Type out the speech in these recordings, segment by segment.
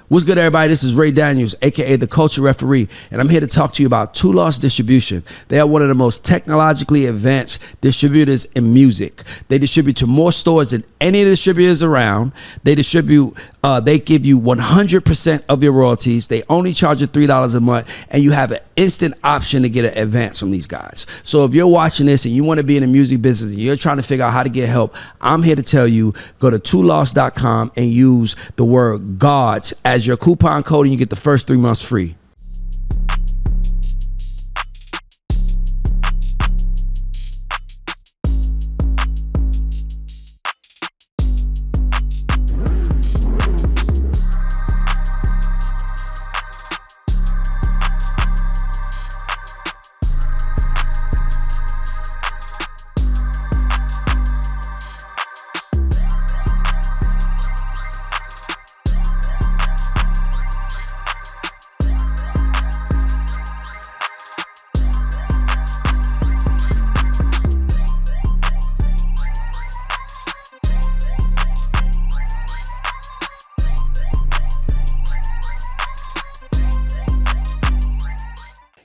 What's good, everybody? This is Ray Daniels, a.k.a. The Culture Referee, and I'm here to talk to you about Two Lost Distribution. They are one of the most technologically advanced distributors in music. They distribute to more stores than any of the distributors around. They distribute, they give you 100% of your royalties. They only charge you $3 a month, and you have an instant option to get an advance from these guys. So if you're watching this and you want to be in the music business and you're trying to figure out how to get help, I'm here to tell you, go to twolost.com and use the word GODS as your coupon code, and you get the first 3 months free.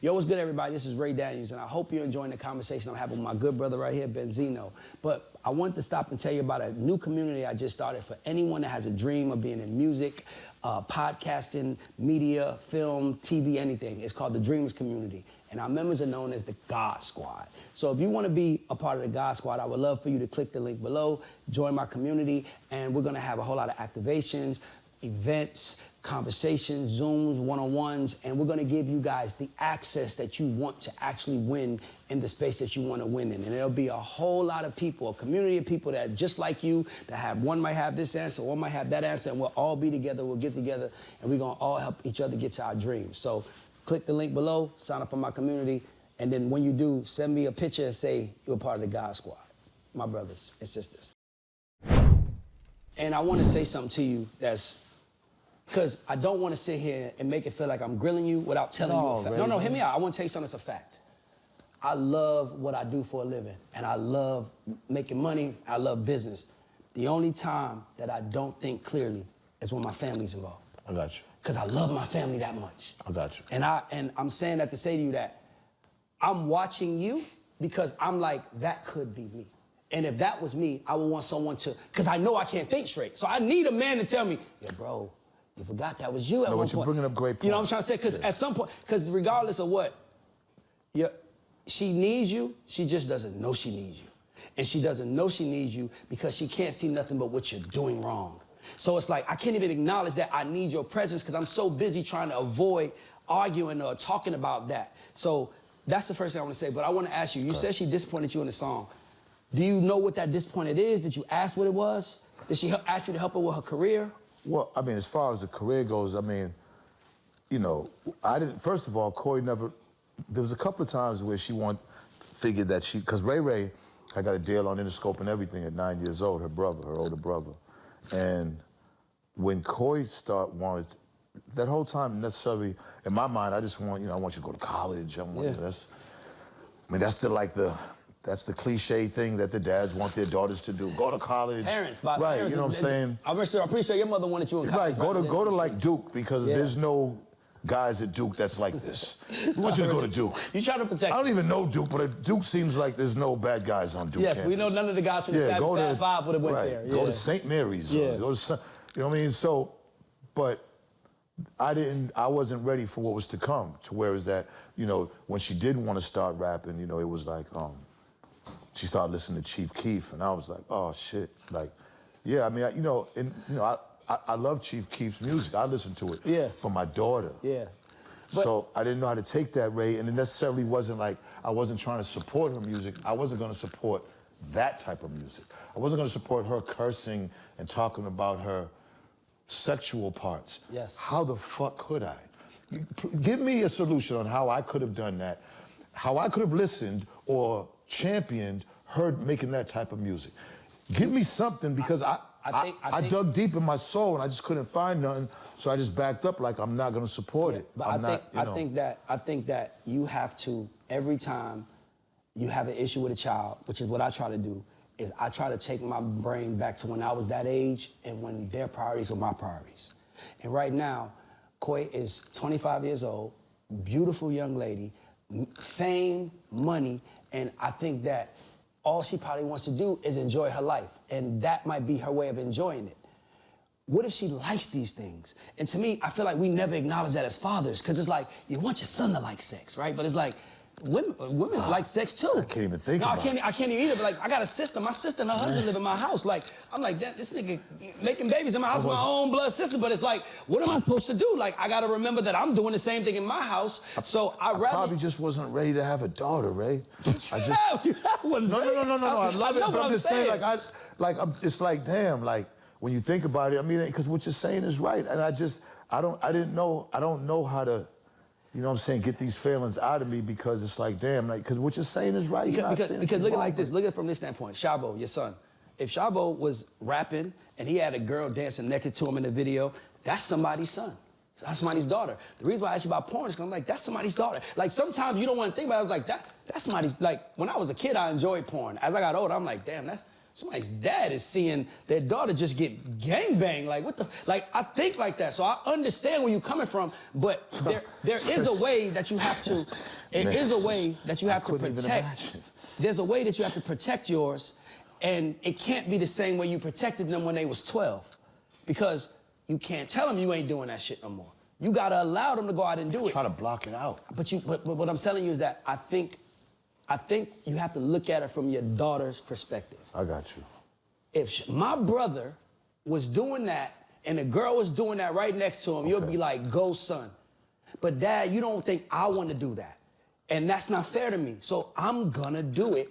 Yo, what's good, everybody? This is Ray Daniels, and I hope you're enjoying the conversation I'm having with my good brother right here, Benzino. But I wanted to stop and tell you about a new community I just started for anyone that has a dream of being in music, podcasting, media, film, TV, anything. It's called the Dreamers Community, and our members are known as the God Squad. So if you want to be a part of the God Squad, I would love for you to click the link below, join my community, and we're going to have a whole lot of activations, events, conversations, Zooms, one-on-ones, and we're gonna give you guys the access that you want to actually win in the space that you wanna win in. And there'll be a whole lot of people, a community of people that just like you, that have, one might have this answer, one might have that answer, and we'll all be together, we'll get together, and we're gonna all help each other get to our dreams. So click the link below, sign up for my community, and then when you do, send me a picture and say you're a part of the God Squad, my brothers and sisters. And I wanna say something to you that's, because I don't want to sit here and make it feel like I'm grilling you without telling you a fact. No, hear me out. I want to tell you something that's a fact. I love what I do for a living, and I love making money. I love business. The only time that I don't think clearly is when my family's involved. I got you. Because I love my family that much. I got you. And I'm saying that to say to you that I'm watching you because I'm like, that could be me. And if that was me, I would want someone to, because I know I can't think straight. So I need a man to tell me, yeah, bro, you forgot that was you at one point. You're bringing up great points. You know what I'm trying to say? Because at some point, because regardless of what, she needs you, she just doesn't know she needs you. And she doesn't know she needs you because she can't see nothing but what you're doing wrong. So it's like, I can't even acknowledge that I need your presence because I'm so busy trying to avoid arguing or talking about that. So that's the first thing I want to say. But I want to ask you, you said she disappointed you in the song. Do you know what that disappointed is? Did you ask what it was? Did she ask you to help her with her career? Well, I mean, as far as the career goes, I mean, you know, I didn't, first of all, Corey never, there was a couple of times where she figured that she, because Ray, I got a deal on Interscope and everything at 9 years old, her older brother. And when Corey wanted, that whole time necessarily, in my mind, I just want, I want you to go to college. That's still like that's the cliche thing that the dads want their daughters to do. Go to college. Right, parents, you know what I'm saying? I'm pretty sure your mother wanted you in college. Right, go to like Duke, because there's no guys at Duke that's like this. We want you to go to Duke. You try to protect. I don't even know Duke, but at Duke seems like there's no bad guys on Duke campus. We know none of the guys from the Fab Five would have went there. Go to St. Mary's. You know what I mean? So, but I wasn't ready for what was to come, to where is that, when she didn't want to start rapping, it was like, she started listening to Chief Keef, and I was like, oh shit, like, yeah, I mean, I love Chief Keef's music. I listen to it for my daughter. Yeah. So I didn't know how to take that, Ray, and it necessarily wasn't like, I wasn't trying to support her music. I wasn't gonna support that type of music. I wasn't gonna support her cursing and talking about her sexual parts. Yes. How the fuck could I? Give me a solution on how I could have done that, how I could have listened or championed her making that type of music. Give me something, because I dug deep in my soul and I just couldn't find nothing, so I just backed up like I'm not gonna support it. But I think that you have to, every time you have an issue with a child, which is what I try to do, is I try to take my brain back to when I was that age and when their priorities were my priorities. And right now, Koi is 25 years old, beautiful young lady, fame, money, and I think that all she probably wants to do is enjoy her life, and that might be her way of enjoying it. What if she likes these things? And to me, I feel like we never acknowledge that as fathers, because it's like, you want your son to like sex, right? But it's like, women like sex too. I can't even think about it. I can't even either, but like, I got a sister. My sister and her husband live in my house. Like, I'm like, this nigga making babies in my house with my own blood sister, but it's like, what am I supposed to do? Like, I gotta remember that I'm doing the same thing in my house, so I probably just wasn't ready to have a daughter, Ray. I just... No, I love it, but I'm just saying, it's like, damn, like, when you think about it, I mean, because what you're saying is right, and I don't know how to, you know what I'm saying, get these feelings out of me, because it's like, damn, like, because what you're saying is right. Because look at it like this, look at it from this standpoint. Shabo, your son. If Shabo was rapping and he had a girl dancing naked to him in the video, that's somebody's son. That's somebody's daughter. The reason why I ask you about porn is because I'm like, that's somebody's daughter. Like, sometimes you don't want to think about it. I was like, that's somebody's, like, when I was a kid, I enjoyed porn. As I got older, I'm like, damn, that's somebody's dad is seeing their daughter just get gangbanged. Like, what the, like, I think like that. So I understand where you're coming from, but there is a way that you have to, there's a way that you have to protect. There's a way that you have to protect yours, and it can't be the same way you protected them when they was 12. Because you can't tell them you ain't doing that shit no more. You gotta allow them to go out and do it. Try to block it out. But what I'm telling you is that I think you have to look at it from your daughter's perspective. I got you. If my brother was doing that and the girl was doing that right next to him, you'll be like, go son. But Dad, you don't think I want to do that. And that's not fair to me. So I'm gonna do it.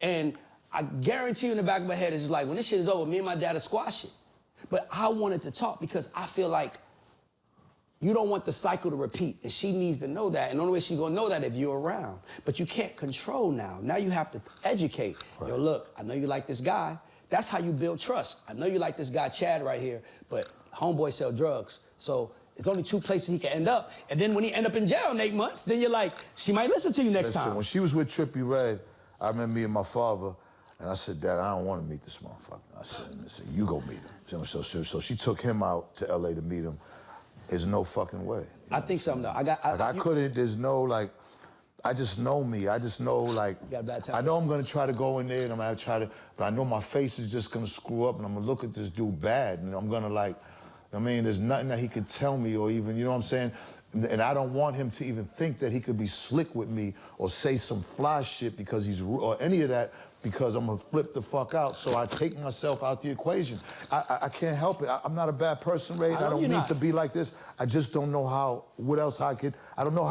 And I guarantee you in the back of my head, it's just like, when this shit is over, me and my dad will squash it. But I wanted to talk because I feel like you don't want the cycle to repeat, and she needs to know that. And the only way she's gonna know that if you're around. But you can't control now. Now you have to educate. Right. Yo, look, I know you like this guy. That's how you build trust. I know you like this guy, Chad, right here, but homeboy sell drugs. So there's only 2 places he can end up. And then when he end up in jail in 8 months, then you're like, she might listen to you next time. When she was with Trippie Red, I remember me and my father, and I said, Dad, I don't want to meet this motherfucker. I said, you go meet him. So she took him out to LA to meet him. There's no fucking way. I think something though. I couldn't, there's no, like, I just know me. I just know, like, I know I'm gonna try to go in there and I'm gonna try to, but I know my face is just gonna screw up and I'm gonna look at this dude bad and I'm gonna, like, I mean, there's nothing that he could tell me or even, you know what I'm saying? And I don't want him to even think that he could be slick with me or say some fly shit because he's, or any of that, because I'm gonna flip the fuck out. So I take myself out the equation. I can't help it. I'm not a bad person, Ray. I don't mean to be like this. I just don't know what else I don't know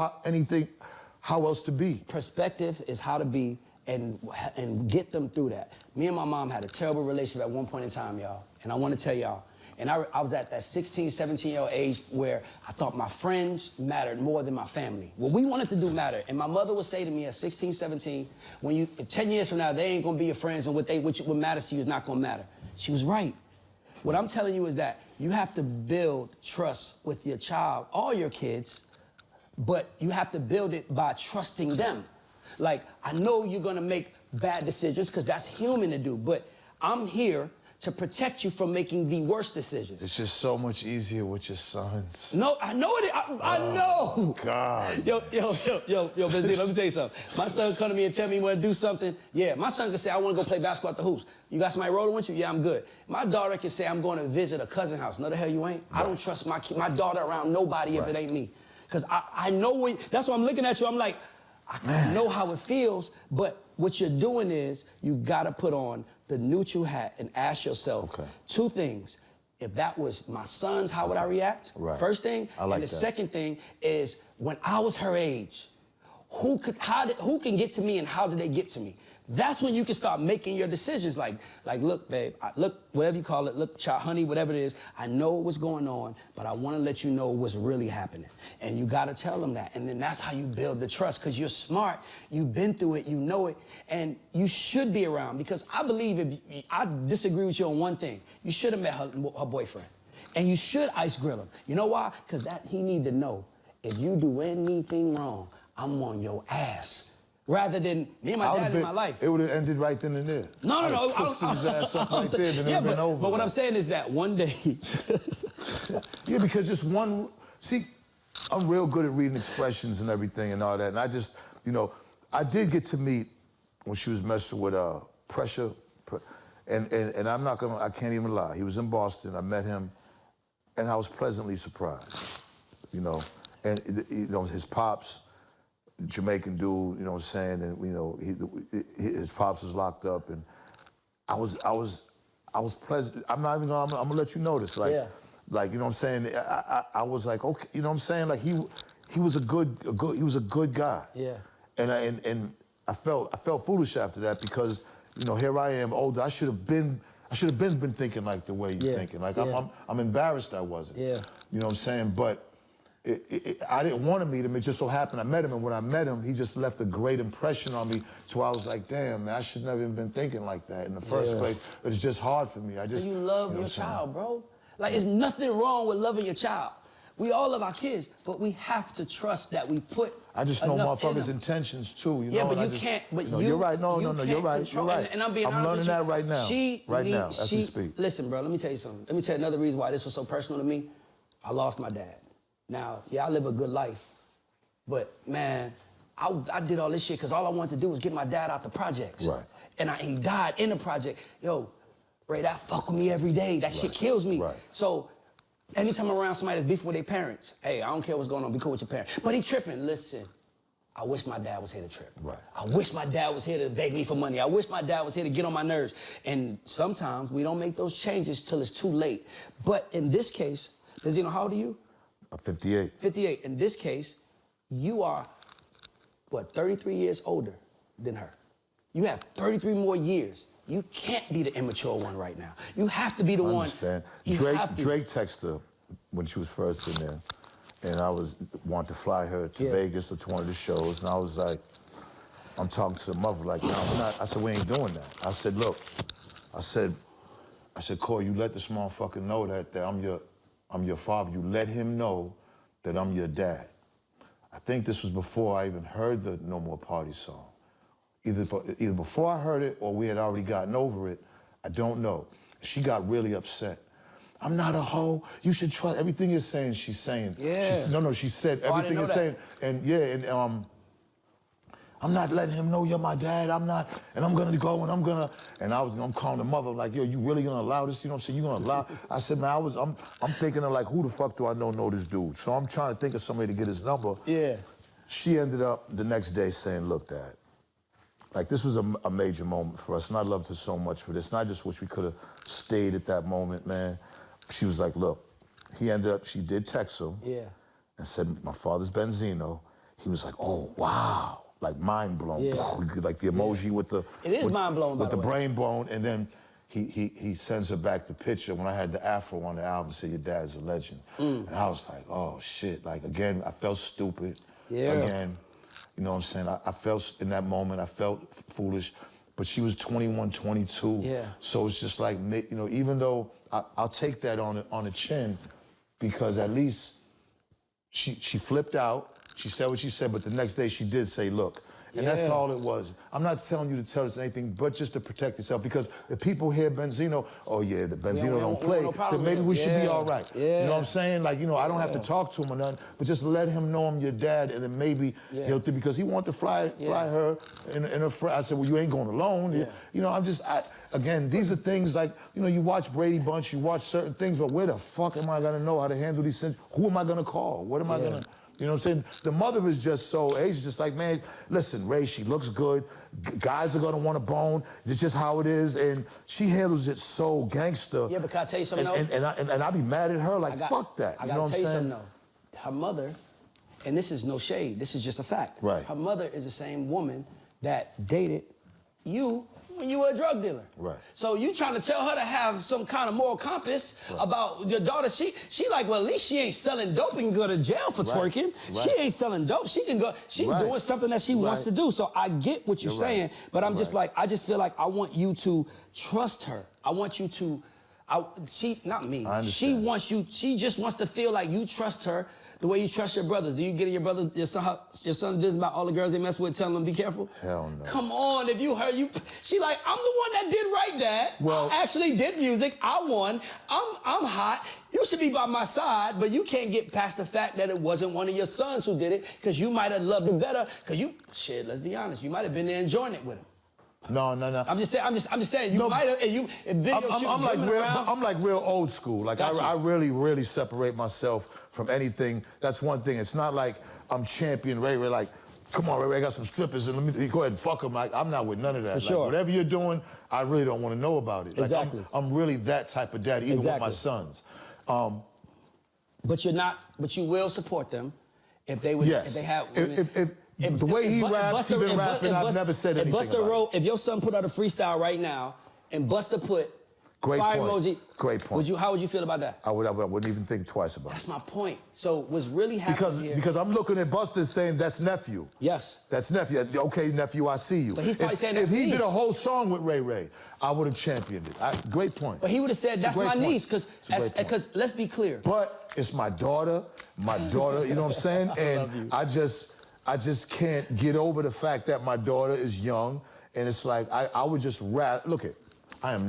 how else to be. Perspective is how to be and get them through that. Me and my mom had a terrible relationship at one point in time, y'all. And I wanna tell y'all, and I was at that 16, 17-year-old age where I thought my friends mattered more than my family. What we wanted to do mattered. And my mother would say to me at 16, 17, when 10 years from now, they ain't gonna be your friends and what matters to you is not gonna matter. She was right. What I'm telling you is that you have to build trust with your child, all your kids, but you have to build it by trusting them. Like, I know you're gonna make bad decisions because that's human to do, but I'm here to protect you from making the worst decisions. It's just so much easier with your sons. No, I know it. I know. God. Yo, Benzino, let me tell you something. My son come to me and tell me he want to do something. Yeah, my son can say, I want to go play basketball at the hoops. You got somebody rolling with you? Yeah, I'm good. My daughter can say, I'm going to visit a cousin's house. No, the hell you ain't. Right. I don't trust my daughter around nobody if it ain't me. Because I know that's why I'm looking at you. I'm like, I know how it feels, but what you're doing is you got to put on the neutral hat and ask yourself 2 things. If that was my son's, how would I react? Right. First thing. And the second thing is, when I was her age, who can get to me and how did they get to me? That's when you can start making your decisions. Like look, babe, look, whatever you call it, look, child, honey, whatever it is, I know what's going on, but I want to let you know what's really happening. And you got to tell them that. And then that's how you build the trust, because you're smart, you've been through it, you know it, and you should be around. Because I believe I disagree with you on one thing. You should have met her boyfriend. And you should ice grill him. You know why? Because he need to know, if you do anything wrong, I'm on your ass. Rather than me and my dad in my life. It would have ended right then and there. No. Twisted his ass up right there, and it would have been over. But what I'm saying is that one day, Yeah, because just one, see, I'm real good at reading expressions and everything and all that. And I just, you know, I did get to meet when she was messing with Pressure. And I'm not gonna, I can't even lie. He was in Boston, I met him, and I was pleasantly surprised, you know. And, you know, his pops, Jamaican dude, you know what I'm saying, and, you know, his pops was locked up, and I was pleasant. I'm not even gonna, I'm gonna let you know this, like, yeah. Like, you know what I'm saying? I was like, okay, you know what I'm saying? Like he was a good guy. Yeah. And I felt foolish after that because, you know, here I am older. I should have been thinking like the way you're thinking. Like I'm embarrassed I wasn't. Yeah. You know what I'm saying? But I didn't want to meet him. It just so happened I met him, and when I met him, he just left a great impression on me. So I was like, damn, man, I should never have been thinking like that in the first place. It's just hard for me. You love your child, bro. Like, there's nothing wrong with loving your child. We all love our kids, but we have to trust that we put. I just know motherfuckers' intentions too. You know, but you can't. But you're right. No, you're right. You're right. And I'm being honest learning with you. that right now. Right now, as we speak. Listen, bro. Let me tell you something. Let me tell you another reason why this was so personal to me. I lost my dad. Now, yeah, I live a good life, but man, I did all this shit because all I wanted to do was get my dad out the projects. Right. And he died in the project. Yo, Ray, that fuck with me every day. That shit kills me. Right. So anytime I'm around somebody that's beefing with their parents, hey, I don't care what's going on, be cool with your parents. But he tripping, listen, I wish my dad was here to trip. Right. I wish my dad was here to beg me for money. I wish my dad was here to get on my nerves. And sometimes we don't make those changes till it's too late. But in this case, Benzino, how old are you? 58. 58. In this case, you are, what, 33 years older than her. You have 33 more years. You can't be the immature one right now. You have to be the one. I understand. Drake texted her when she was first in there, and I wanted to fly her to Vegas to one of the shows, and I was like, I'm talking to the mother like, no, we're not. I said, we ain't doing that. I said, look, I said, Corey, you let this motherfucker know that I'm your father. You let him know that I'm your dad. I think this was before I even heard the No More Party song. Either before I heard it or we had already gotten over it, I don't know. She got really upset. I'm not a hoe. You should trust everything you're saying. She's saying. Yeah. She said everything you're saying. And I'm not letting him know you're my dad. I'm not, and I'm gonna go and I'm calling the mother like, yo, you really gonna allow this? You know what I'm saying? You gonna allow? I said, man, I'm thinking of like, who the fuck do I know this dude? So I'm trying to think of somebody to get his number. Yeah. She ended up the next day saying, look, Dad, like this was a major moment for us, and I loved her so much for this. And I just wish we could have stayed at that moment, man. She was like, look, she did text him and said, my father's Benzino. He was like, oh, wow. Like mind blown, like the emoji with the mind blown with the brain blown, and then he sends her back the picture when I had the afro on the album. Said your dad's a legend, and I was like, oh shit! Like again, I felt stupid. Yeah. Again, you know what I'm saying? I felt in that moment, I felt foolish, but she was 21, 22. Yeah. So it's just like, you know, even though I'll take that on the chin, because at least she flipped out. She said what she said, but the next day she did say, look. And that's all it was. I'm not telling you to tell us anything, but just to protect yourself. Because if people hear Benzino, oh yeah, the Benzino don't play, then maybe we should be all right. Yeah. You know what I'm saying? Like, you know, I don't have to talk to him or nothing, but just let him know I'm your dad, and then maybe he'll think, because he wanted to fly her in her friend. I said, well, you ain't going alone. You know, again, these are things like, you know, you watch Brady Bunch, you watch certain things, but where the fuck am I gonna know how to handle these things? Who am I gonna call? What am I gonna... You know what I'm saying? The mother is just so, she's just like, man, listen, Ray, she looks good. Guys are gonna want a bone. It's just how it is. And she handles it so gangster. Yeah, but can I tell you something and I be mad at her, like, fuck that. I gotta tell you something, though. Her mother, and this is no shade, this is just a fact. Right. Her mother is the same woman that dated you when you were a drug dealer. Right. So you trying to tell her to have some kind of moral compass about your daughter. She like, well, at least she ain't selling dope and can go to jail for twerking. She ain't selling dope. She can go, she's doing something that she wants to do. So I get what you're saying, but I'm just like, I just feel like I want you to trust her. I want you to She, not me. I She understand. wants you. She just wants to feel like you trust her the way you trust your brothers. Do you get in your son's business about all the girls they mess with, telling them be careful? Hell no. Come on, if you heard you, she like, I'm the one that did right, Dad. Well- I actually did music. I won. I'm hot. You should be by my side, but you can't get past the fact that it wasn't one of your sons who did it, because you might have loved it better. Because shit, let's be honest, you might have been there enjoying it with him. No. I'm just saying, you No, might have, I'm like real old school. Like Gotcha. I really separate myself from anything. That's one thing. It's not like I'm champion Ray Ray. Like, come on, Ray Ray, I got some strippers and let me go ahead and fuck them. Like, I'm not with none of that. For Like, sure. whatever you're doing, I really don't want to know about it. Like, Exactly. I'm really that type of daddy, even with my Exactly. sons. But you're not. But you will support them if they would. Yes. If they have. If the way he raps, he been rapping, I've never said anything Buster about wrote, if your son put out a freestyle right now, and Buster put Great fire point. emoji. Great point. How would you feel about that? I wouldn't even think twice about it. That's my point. So what's really happening here? Because I'm looking at Buster saying that's nephew. Yes. That's nephew. Okay, nephew, I see you. But he's probably saying that's if he niece. did a whole song with Ray Ray, I would have championed it. Great point. But he would have said It's a that's great my point. niece, It's a great point. because let's be clear. But it's my daughter, you know what I'm saying? And I just can't get over the fact that my daughter is young, and it's like I would just rather look at.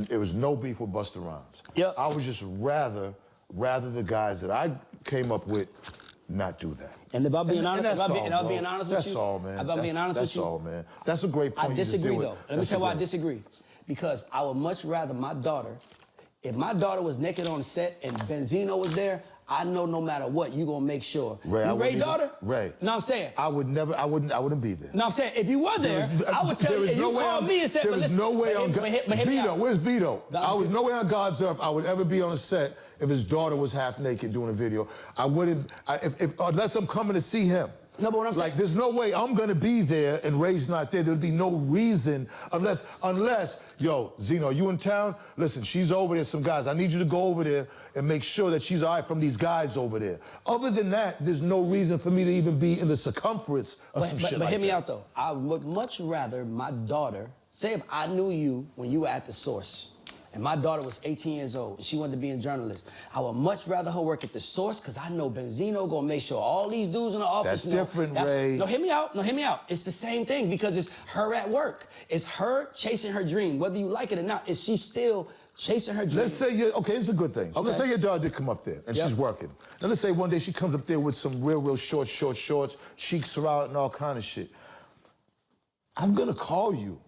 There was no beef with Busta Rhymes. Yep. I would just rather the guys that I came up with not do that. And if I'm being honest, that's all, if I'm being bro. honest with you, That's all, man. If I'm being honest with you, that's all, man. That's a great point. I you just disagree did with- though. Let me that's tell you why I great. disagree. Because I would much rather my daughter, if my daughter was naked on set and Benzino was there, I know no matter what, you gonna make sure. Ray, you Ray daughter? Ray. No, I'm saying. I wouldn't be there. No, I'm saying, if you were there, I would tell you, if you called me and said, there was no way on God. Vito, where's Vito? I was no way on God's earth I would ever be on a set if his daughter was half naked doing a video. I wouldn't, unless I'm coming to see him. No, but what I'm saying, Like, there's no way I'm gonna be there and Ray's not there. There'd be no reason unless, yo, Zeno, you in town? Listen, she's over there, some guys. I need you to go over there and make sure that she's all right from these guys over there. Other than that, there's no reason for me to even be in the circumference of some shit like that. But hear me out though. I would much rather my daughter, say if I knew you when you were at the source, and my daughter was 18 years old, she wanted to be a journalist, I would much rather her work at the source, because I know Benzino gonna make sure all these dudes in the office That's know. different, Ray. No, hear me out. It's the same thing, because it's her at work. It's her chasing her dream. Whether you like it or not, is she still chasing her dream? Let's say okay, it's a good thing. So let's say your daughter did come up there and she's working. Now let's say one day she comes up there with some real short shorts, cheeks are out and all kind of shit. I'm gonna call you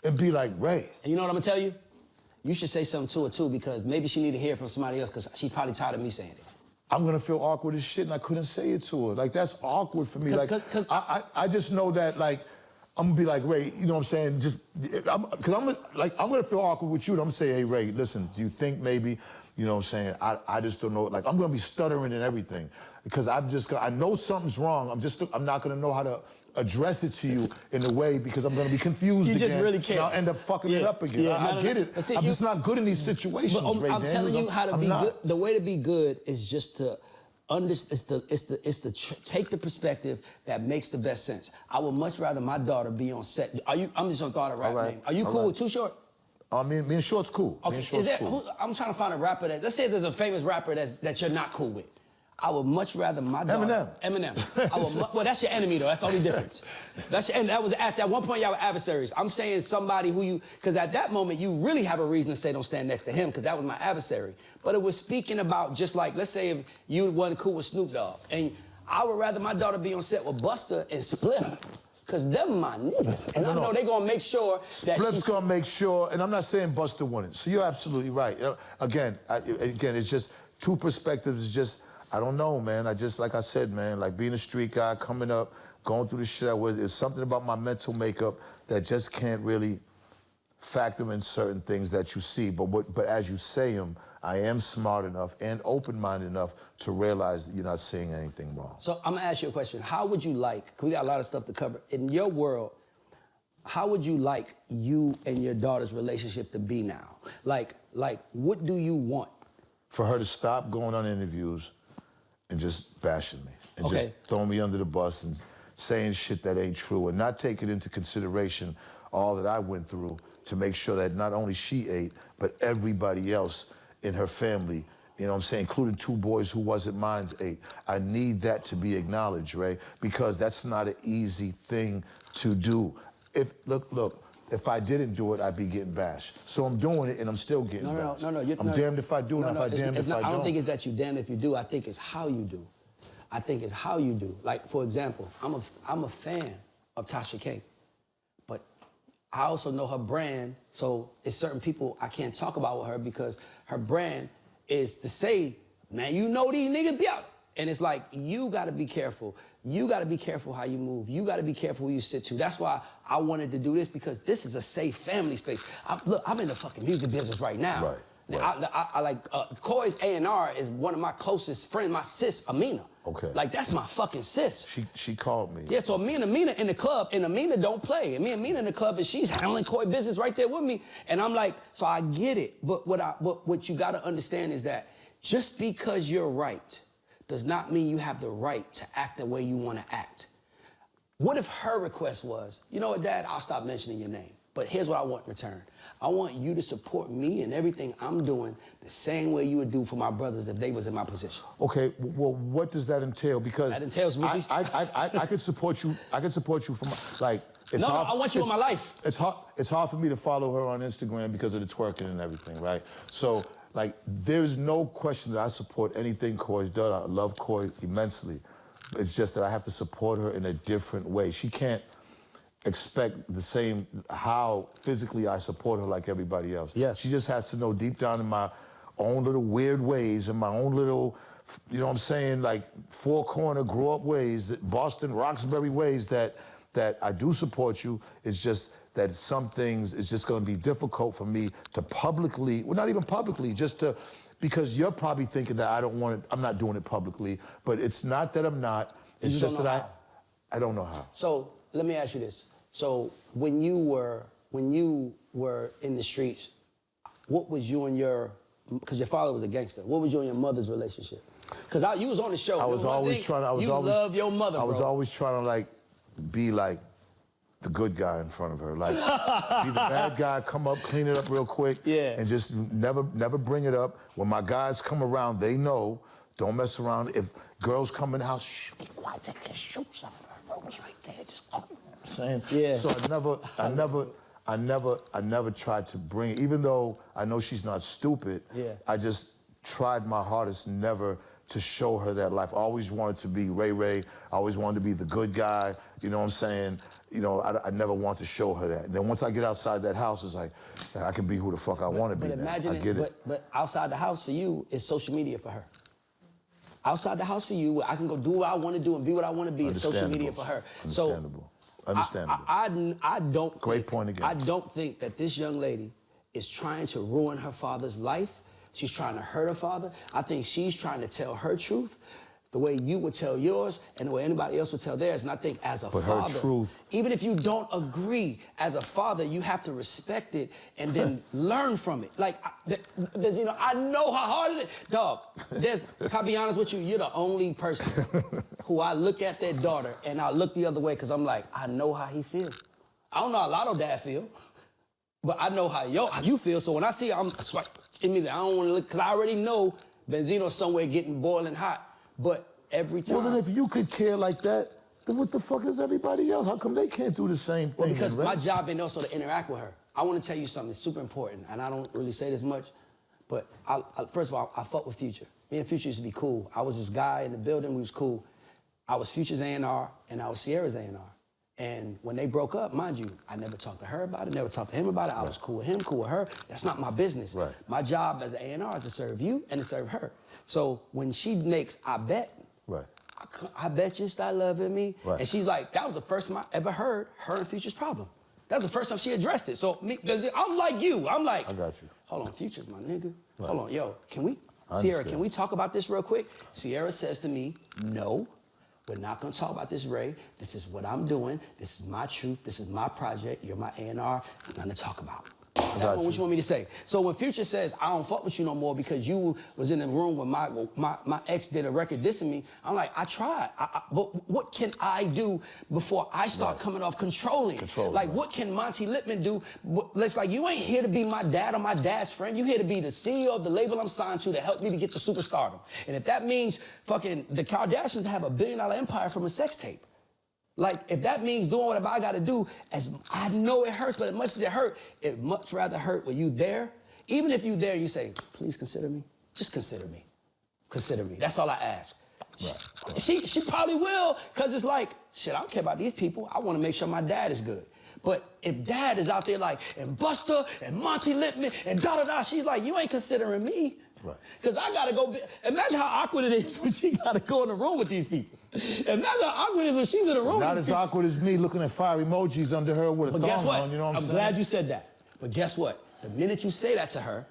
and be like, Ray. And you know what I'm gonna tell you? You should say something to her too, because maybe she need to hear it from somebody else, because she's probably tired of me saying it. I'm gonna feel awkward as shit and I couldn't say it to her. Like, that's awkward for me. Cause, I just know that, like, I'm gonna be like, Ray, you know what I'm saying? I'm gonna feel awkward with you and I'm gonna say, hey, Ray, listen, do you think maybe, you know what I'm saying? I just don't know. Like, I'm gonna be stuttering and everything, because I know something's wrong. I'm not gonna know how to address it to you in a way, because I'm gonna be confused You again. just really can't. And I'll end up fucking it up again. I get it. See, I'm just not good in these situations, But Ray I'm Daniels. telling you how to I'm be not. good. The way to be good is just to take the perspective that makes the best sense. I would much rather my daughter be on set. I'm just gonna call it a rap name. Are you cool with Too Short? Me and Short's cool. Okay. Me and Short's cool. I'm trying to find a rapper let's say there's a famous rapper that you're not cool with. I would much rather my daughter. Eminem. Well, that's your enemy though. That's the only difference. That was at one point y'all were adversaries. I'm saying somebody who because at that moment you really have a reason to say don't stand next to him, because that was my adversary. But it was speaking about just like, let's say if you wasn't cool with Snoop Dogg, and I would rather my daughter be on set with Busta and Spliff, because them my niggas. And I know they gonna make sure that Spliff's gonna make sure, and I'm not saying Busta won it. So you're absolutely right. Again, it's just two perspectives. It's just, I don't know, man. Like I said, man, like being a street guy, coming up, going through the shit I was, there's something about my mental makeup that just can't really factor in certain things that you see. But as you say them, I am smart enough and open-minded enough to realize that you're not saying anything wrong. So I'm gonna ask you a question. How would you like, because we got a lot of stuff to cover, in your world, how would you like you and your daughter's relationship to be now? Like, what do you want? For her to stop going on interviews and just bashing me and just throwing me under the bus and saying shit that ain't true and not taking into consideration all that I went through to make sure that not only she ate, but everybody else in her family, you know what I'm saying, including 2 boys who wasn't mine's 8. I need that to be acknowledged, Ray, because that's not an easy thing to do. Look, if I didn't do it, I'd be getting bashed. So I'm doing it, and I'm still getting bashed. No. I'm damned if I do, and if I damned if I don't. I don't think it's that you damned if you do. I think it's how you do. I think it's how you do. Like, for example, I'm a fan of Tasha K, but I also know her brand, so it's certain people I can't talk about with her because her brand is to say, man, you know these niggas be out. And it's like, you gotta be careful. You gotta be careful how you move. You gotta be careful who you sit to. That's why I wanted to do this, because this is a safe family space. Look, I'm in the fucking music business right now. Right. I like, Coy's A&R is one of my closest friends, my sis, Amina. Okay. Like, that's my fucking sis. She called me. Yeah, so me and Amina in the club, and Amina don't play. And me and Amina in the club, and she's handling Coy business right there with me. And I'm like, so I get it. But what you gotta understand is that just because you're right does not mean you have the right to act the way you wanna act. What if her request was, you know what, Dad, I'll stop mentioning your name, but here's what I want in return. I want you to support me and everything I'm doing the same way you would do for my brothers if they was in my position. Okay, well, what does that entail? Because that entails me. I could support you. I could support you from like. It's hard, I want you in my life. It's hard for me to follow her on Instagram because of the twerking and everything, right? So like, there's no question that I support anything Coy's done. I love Coy immensely. It's just that I have to support her in a different way. She can't expect the same how physically I support her like everybody else. Yes. She just has to know deep down in my own little weird ways and my own little, you know what I'm saying, like 4-corner grow up ways, Boston, Roxbury ways that I do support you. It's just that some things it's just gonna be difficult for me to publicly, well, not even publicly, just to, because you're probably thinking that I don't want it, I'm not doing it publicly, but it's not that I'm not, it's just that I don't know how. So let me ask you this. So when you were in the streets, what was you and your, because your father was a gangster, what was you and your mother's relationship? Because you was on the show. I was always trying to, you love your mother, bro. I was always trying to like, be like the good guy in front of her. Like, be the bad guy, come up, clean it up real quick, yeah, and just never bring it up. When my guys come around, they know, don't mess around. If girls come in the house, shh, be quiet, take your shoes off. Her room's right there, just go. Saying, yeah. So I never tried to bring it, even though I know she's not stupid. Yeah. I just tried my hardest never to show her that life. I always wanted to be Ray Ray. I always wanted to be the good guy. You know what I'm saying? You know, I never want to show her that. And then once I get outside that house, it's like, I can be who the fuck I want to be. But imagine but outside the house for you is social media for her. Outside the house for you, I can go do what I want to do and be what I want to be. Is social media for her. Understandable. Understandable. I don't. Great point again. I don't think that this young lady is trying to ruin her father's life. She's trying to hurt her father. I think she's trying to tell her truth the way you would tell yours and the way anybody else would tell theirs. And I think as a father, her truth, even if you don't agree, as a father, you have to respect it and then learn from it. Like, you know, I know how hard it is. Dog, can I be honest with you? You're the only person who I look at their daughter and I look the other way because I'm like, I know how he feels. I don't know how Lotto Dad feel, but I know how you feel. So when I see her, I'm like, I don't want to look, because I already know Benzino's somewhere getting boiling hot. But every time. Well, then if you could care like that, then what the fuck is everybody else? How come they can't do the same thing? Well, because my job ain't also to interact with her. I want to tell you something that's super important, and I don't really say this much, but first of all, I fuck with Future. Me and Future used to be cool. I was this guy in the building, we was cool. I was Future's A&R, and I was Sierra's A&R. And when they broke up, mind you, I never talked to her about it, never talked to him about it. I was cool with him, cool with her. That's not my business. Right. My job as an A&R is to serve you and to serve her. So when she makes I bet, right. I bet you start loving me. Right. And she's like, that was the first time I ever heard her and Future's problem. That was the first time she addressed it. So I'm like you. I'm like, I got you. Hold on, Future's my nigga. Right. Hold on, yo, Sierra, can we talk about this real quick? Sierra says to me, no, we're not gonna talk about this, Ray. This is what I'm doing. This is my truth. This is my project. You're my A&R. There's nothing to talk about. That one, what you want me to say? So when Future says, I don't fuck with you no more because you was in the room when my ex did a record dissing me, I'm like, I tried. But what can I do before I start coming off controlling? Like, what can Monty Lippman do? It's like, you ain't here to be my dad or my dad's friend. You here to be the CEO of the label I'm signed to help me to get to superstardom. And if that means fucking the Kardashians have $1 billion empire from a sex tape, like, if that means doing whatever I gotta do, as I know it hurts, but as much as it hurt, it much rather hurt when you there. Even if you there and you say, please consider me, just consider me. Consider me. That's all I ask. Right. She probably will, because it's like, shit, I don't care about these people. I want to make sure my dad is good. But if dad is out there like, and Buster and Monty Lippman and da-da-da, she's like, you ain't considering me. Right. Because I got to go. Imagine how awkward it is when she got to go in the room with these people. Imagine how awkward it is when she's in the room. Not as awkward as me looking at fire emojis under her with a thong on, you know what I'm saying? I'm glad you said that. But guess what? The minute you say that to her,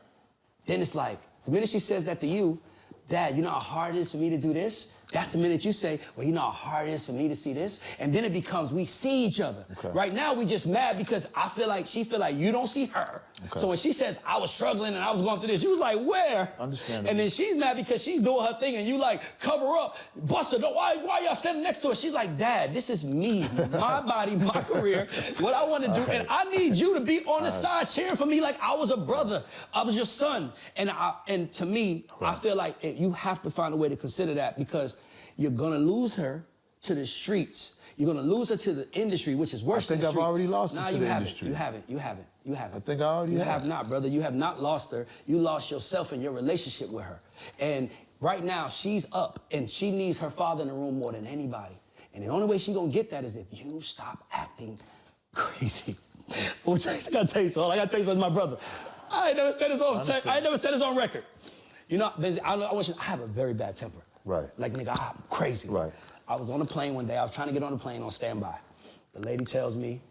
then it's like, the minute she says that to you, Dad, you know how hard it is for me to do this? That's the minute you say, well, you know how hard it is for me to see this? And then it becomes, we see each other. Okay. Right now, we just mad because she feel like you don't see her. Okay. So when she says, I was struggling and I was going through this, you was like, where? Understandable. And then she's mad because she's doing her thing and you like, cover up. Buster, why y'all standing next to her? She's like, Dad, this is me, my body, my career, what I want to do. And I need you to be on the side cheering for me like I was a brother. I was your son. And to me, I feel like you have to find a way to consider that, because you're gonna lose her to the streets. You're gonna lose her to the industry, which is worse than the streets. I think I've already lost her to the industry. You haven't. I think I already have. You have not, brother. You have not lost her. You lost yourself in your relationship with her. And right now, she's up, and she needs her father in the room more than anybody. And the only way she's gonna get that is if you stop acting crazy. Well, I gotta tell you something, my brother. I ain't never said this on record. You know, I have a very bad temper. Right. Like, nigga, I'm crazy. Right. I was on a plane one day. I was trying to get on the plane on standby. The lady tells me,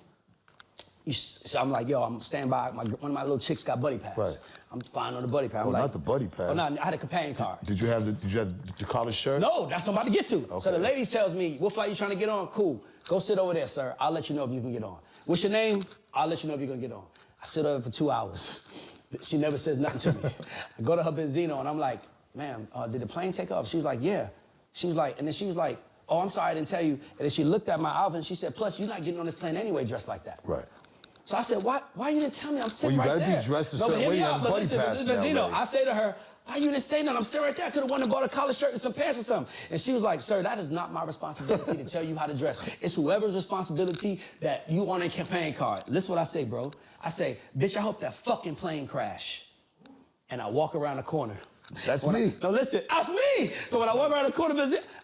I'm like, yo, I'm standby. One of my little chicks got buddy pass. Right. I'm fine on the buddy pass. Oh, not the buddy pass. Oh, no, I had a companion card. Did you have the collar shirt? No, that's what I'm about to get to. Okay. So the lady tells me, what flight you trying to get on? Cool. Go sit over there, sir. I'll let you know if you can get on. What's your name? I'll let you know if you're going to get on. I sit over for 2 hours. She never says nothing to me. I go to her Benzino, and I'm like, ma'am, did the plane take off? She was like, yeah. She was like, and then she was like, oh, I'm sorry, I didn't tell you. And then she looked at my outfit and she said, plus, you're not getting on this plane anyway dressed like that. Right. So I said, why you didn't tell me? I'm sitting right there. Well, you gotta be dressed a certain way. You have a buddy pass now, I say to her, why you didn't say nothing? I'm sitting right there. I could have went and bought a collar shirt and some pants or something. And she was like, sir, that is not my responsibility to tell you how to dress. It's whoever's responsibility that you on a campaign card. Listen what I say, bro. I say, bitch, I hope that fucking plane crash. And I walk around the corner. That's me. No, listen, that's me. So when I walk around the corner,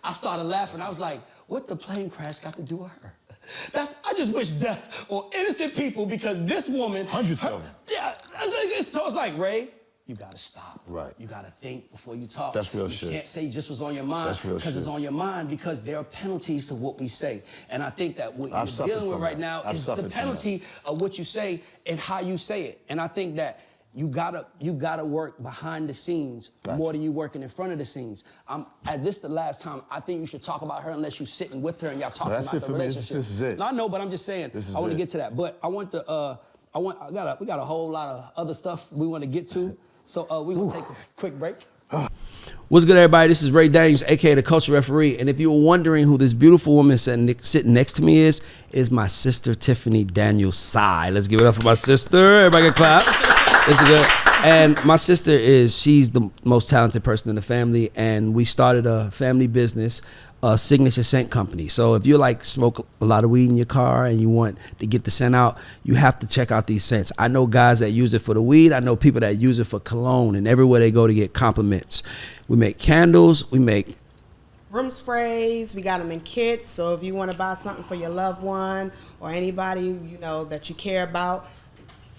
I started laughing. I was like, what the plane crash got to do with her? I just wish death on innocent people, because this woman. Hundreds of them. Yeah. So it's like, Ray, you got to stop. Right. You got to think before you talk. That's real shit. You can't say just what's on your mind. That's real shit. Because it's on your mind, because there are penalties to what we say. And I think that what you're dealing with right now is the penalty of what you say and how you say it. And I think that you gotta work behind the scenes more than you working in front of the scenes. This the last time I think you should talk about her unless you're sitting with her and y'all talking about the relationship. This is it. No, I know, but I'm just saying. I want to get to that, but I want we got a whole lot of other stuff we want to get to, so we gonna take a quick break. What's good, everybody? This is Ray Daniels, aka the Culture Referee, and if you were wondering who this beautiful woman sitting next to me is my sister Tiffany Daniels Sy. Let's give it up for my sister. Everybody can clap. This is good. And my sister she's the most talented person in the family, and we started a family business, a signature scent company. So if you like smoke a lot of weed in your car and you want to get the scent out, you have to check out these scents. I know guys that use it for the weed. I know people that use it for cologne, and everywhere they go to get compliments. We make candles. We make room sprays. We got them in kits. So if you want to buy something for your loved one or anybody that you care about,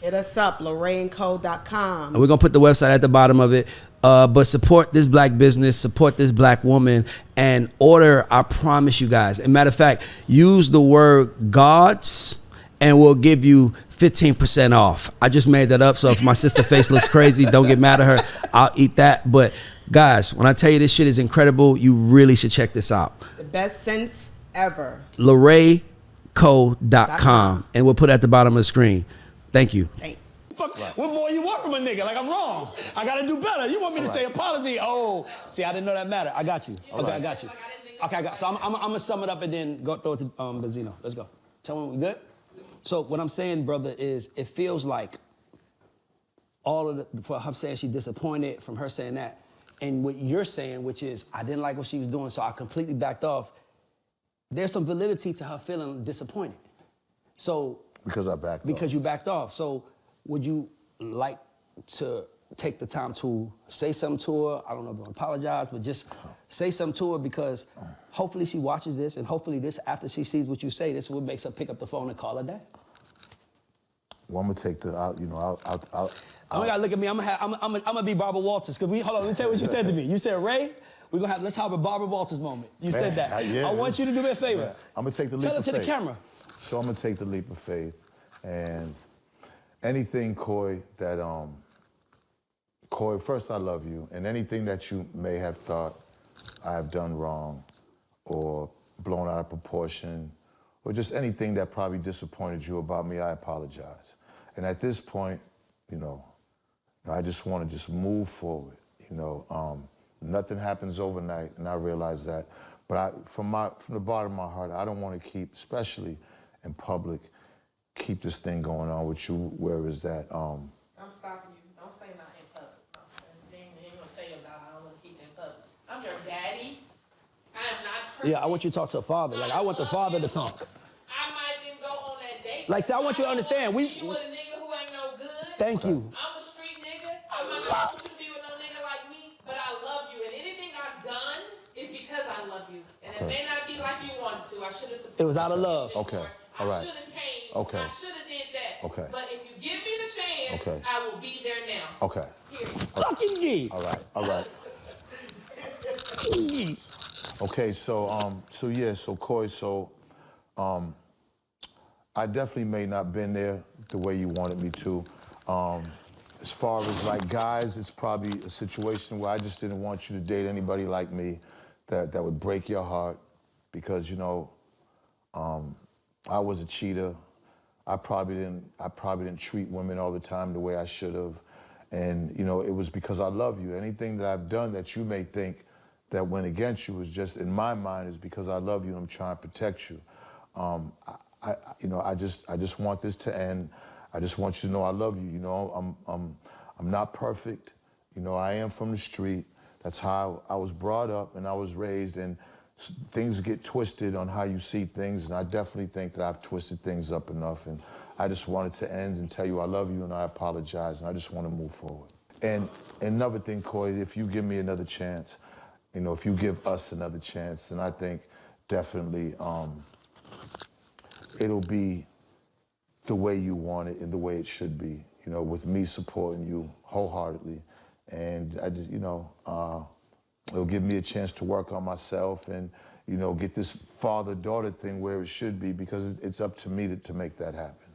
hit us up, LorraineCo.com. And we're going to put the website at the bottom of it. But support this black business, support this black woman, and order, I promise you guys. As a matter of fact, use the word gods, and we'll give you 15% off. I just made that up, so if my sister's face looks crazy, don't get mad at her. I'll eat that. But guys, when I tell you this shit is incredible, you really should check this out. The best scents ever. LorraineCo.com. And we'll put it at the bottom of the screen. Thank you. Thanks. Fuck, what more you want from a nigga? Like, I'm wrong. I gotta do better. You want me to say apology? Oh, see, I didn't know that mattered. I got you. Okay, I got you. Okay, I got. So I'm gonna sum it up and then go throw it to Benzino. Let's go. Tell me we good. So what I'm saying, brother, is it feels like all of the, for her saying she's disappointed, from her saying that, and what you're saying, which is I didn't like what she was doing, so I completely backed off. There's some validity to her feeling disappointed. So Because I backed off. Because you backed off. So would you like to take the time to say something to her? I don't know if you want to apologize, but just say something to her, because hopefully she watches this, and hopefully this, after she sees what you say, this is what makes her pick up the phone and call her dad. Well, I'm gonna take the, Oh my God, look at me. I'm gonna be Barbara Walters. Cause hold on, let me tell you what you said to me. You said, Ray, let's have a Barbara Walters moment. You said that. Yeah, I want you to do me a favor. Yeah. I'm gonna take the leap of faith. Tell it to the camera. So I'm gonna take the leap of faith, and anything, Coy, that Coy, first I love you, and anything that you may have thought I have done wrong, or blown out of proportion, or just anything that probably disappointed you about me, I apologize. And at this point, you know, I just want to just move forward. You know, nothing happens overnight, and I realize that. But from the bottom of my heart, I don't want to keep, especially in public, keep this thing going on with you. Where is that? I'm stopping you. Don't say not in public. No, you ain't gonna say about I don't want to keep it in public. I'm your daddy. I am not perfect. Yeah, I want you to talk to a father. Like, I want the father to talk. I might even go on that date. Like, see, I want you to understand. You with a nigga who ain't no good. Thank you. I'm a street nigga. I'm not gonna want you to be with no nigga like me, but I love you. And anything I've done is because I love you. And it may not be like you wanted to. I should have supported you. It was out of love. Okay. All right. I should have came. Okay. I should have did that. Okay. But if you give me the chance, Okay. I will be there now. Okay. Here. Fucking gee. All right. All right. Gee. Okay. So Coy, I definitely may not been there the way you wanted me to. As far as like guys, it's probably a situation where I just didn't want you to date anybody like me that would break your heart, because, you know, I was a cheater. I probably didn't treat women all the time the way I should have. And, you know, it was because I love you. Anything that I've done that you may think that went against you is just, in my mind, is because I love you and I'm trying to protect you. I just want this to end. I just want you to know I love you. You know, I'm not perfect. You know, I am from the street. That's how I was brought up and I was raised, and things get twisted on how you see things, and I definitely think that I've twisted things up enough, and I just wanted to end and tell you I love you and I apologize, and I just want to move forward. And another thing, Coy, if you give me another chance, you know, if you give us another chance, then I think definitely it'll be the way you want it and the way it should be, you know, with me supporting you wholeheartedly. And I just, you know, it'll give me a chance to work on myself and, you know, get this father-daughter thing where it should be, because it's up to me to make that happen.